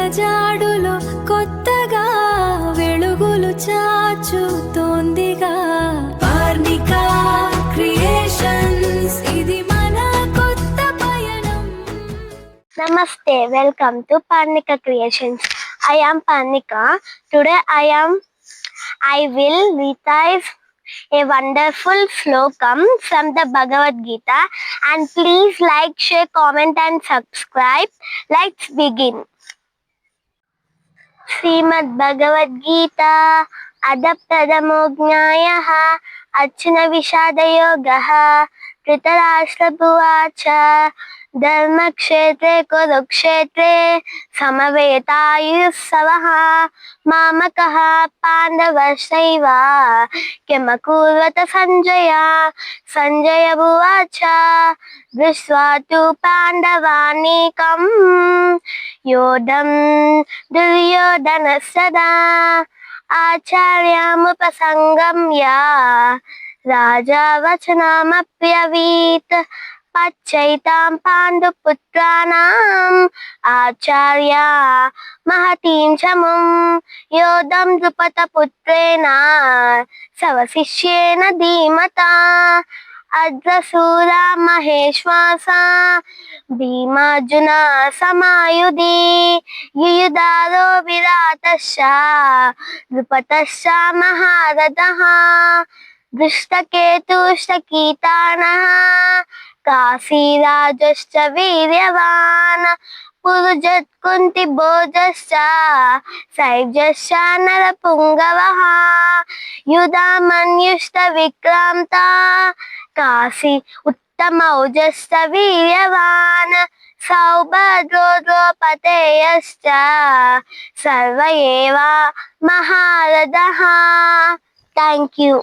అలజాడులో కొత్తగా వెలుగులు చాచుతోందిగా పార్నికా క్రియేషన్స్ ఇది మన కొత్త పయనం. Namaste, welcome to Parnika Creations. I am Parnika. Today I will recite a wonderful slokam from the Bhagavad Gita, and please like, share, comment and subscribe. Let's begin. Srimad Bhagavad Gita Adha Pradamo Jnayah Arjuna Vishada Yogaha Dhritarashtra Uvacha Dharmakshetre Kurukshetre Samavetaayussavaha Mamakaha Pandavasaiva Kimakurvata Sanjaya Uvacha Drisva tu Pandavanekam Yodam Duryodhana Sada Acharyamupasangamya Raja Vachanamapyavit Pachaitam Panduputranam Acharya Mahatim Chamum Yodam Drupata Putrena Savasishyena Dhimata Adrasura Maheshwasa Bhimarjuna Samayudhi Yuyudharo Viratasya Drupatasya Maharadaha Drishtaketushtakitanaha Kasirajascha Viryavan Purujat Kunti Bojascha Saivjascha Narapungavaha Yudhamanyushta Vikramta Kasi Uttamaujascha Viryavan Saubhadrodropateyascha Sarva Eva Maharadaha. Thank you.